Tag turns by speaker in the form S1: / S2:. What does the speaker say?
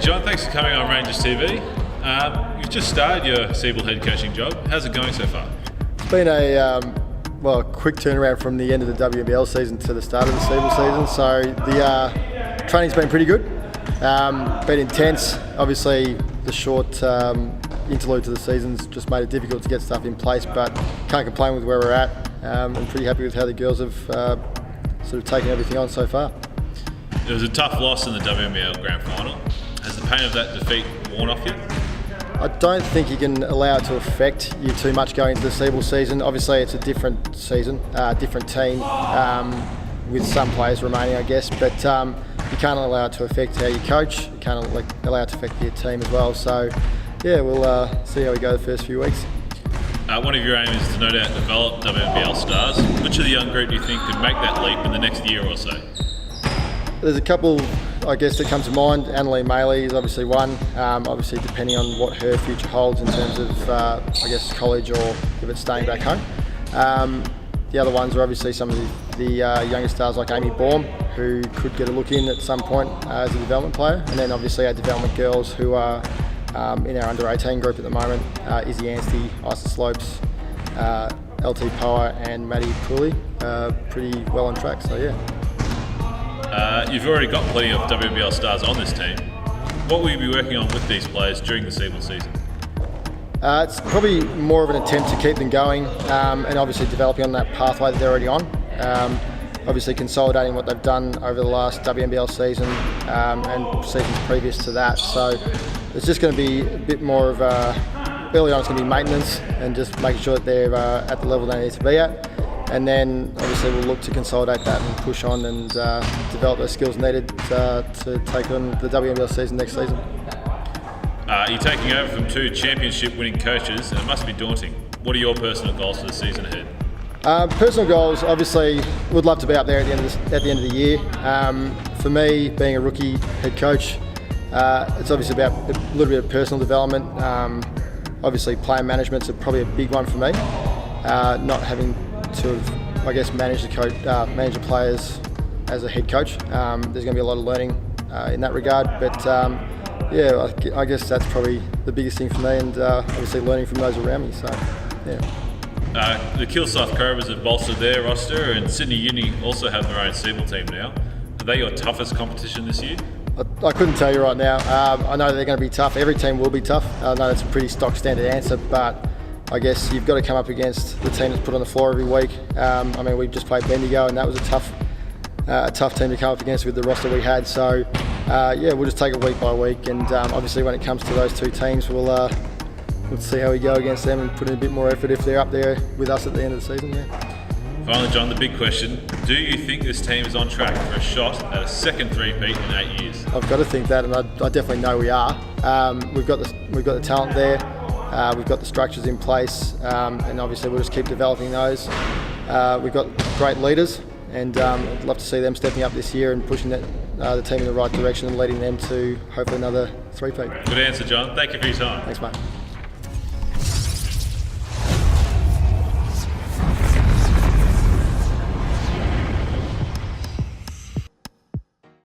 S1: John, thanks for coming on Rangers TV. You've just started your Siebel head coaching job. How's it going so far?
S2: It's been a quick turnaround from the end of the WNBL season to the start of the Siebel season. So the training's been pretty good. Been intense. Obviously, the short interlude to the season's just made it difficult to get stuff in place, but can't complain with where we're at. I'm pretty happy with how the girls have sort of taken everything on so far.
S1: It was a tough loss in the WNBL Grand Final. Has the pain of that defeat worn off you?
S2: I don't think you can allow it to affect you too much going into the Siebel season. Obviously, it's a different season, different team, with some players remaining, I guess, but you can't allow it to affect how you coach. You can't allow it to affect your team as well. So, yeah, we'll see how we go the first few weeks.
S1: One of your aims is to no doubt develop WNBL stars. Which of the young group do you think could make that leap in the next year or so?
S2: There's a couple, I guess, that come to mind. Annalee Maley is obviously one. Obviously, depending on what her future holds in terms of, I guess, college or if it's staying back home. The other ones are obviously some of the younger stars like Amy Baum, who could get a look in at some point as a development player. And then obviously our development girls who are in our under-18 group at the moment, Izzy Anstey, Isa Slopes, LT Power and Maddie Cooley, pretty well on track, so yeah.
S1: You've already got plenty of WNBL stars on this team. What will you be working on with these players during the Siebel season?
S2: It's probably more of an attempt to keep them going and obviously developing on that pathway that they're already on. Obviously consolidating what they've done over the last WNBL season and seasons previous to that. So it's just going to be a bit more of early on it's going to be maintenance and just making sure that they're at the level they need to be at. And then obviously we'll look to consolidate that and push on and develop those skills needed to take on the WNBL season next season.
S1: You're taking over from two championship-winning coaches, and it must be daunting. What are your personal goals for the season ahead?
S2: Personal goals, obviously, would love to be up there at the end of the year. For me, being a rookie head coach, it's obviously about a little bit of personal development. Obviously, player management's probably a big one for me. Not having to, I guess, manage the players as a head coach. There's going to be a lot of learning in that regard, but yeah, I guess that's probably the biggest thing for me, and obviously learning from those around me. So, yeah.
S1: The Kilsyth Cobras have bolstered their roster, and Sydney Uni also have their own Siebel team now. Are they your toughest competition this year?
S2: I couldn't tell you right now. I know they're going to be tough. Every team will be tough. I know it's a pretty stock standard answer, but I guess you've got to come up against the team that's put on the floor every week. I mean, we just played Bendigo, and that was a tough team to come up against with the roster we had. So, yeah, we'll just take it week by week, and obviously when it comes to those two teams, we'll see how we go against them and put in a bit more effort if they're up there with us at the end of the season. Yeah.
S1: Finally, John, the big question: do you think this team is on track for a shot at a second three-peat in 8 years?
S2: I've got to think that, and I definitely know we are. We've got the talent there. We've got the structures in place, and obviously we'll just keep developing those. We've got great leaders, and I'd love to see them stepping up this year and pushing the team in the right direction and leading them to hopefully another three-peat.
S1: Good answer, John. Thank you for your time.
S2: Thanks, mate.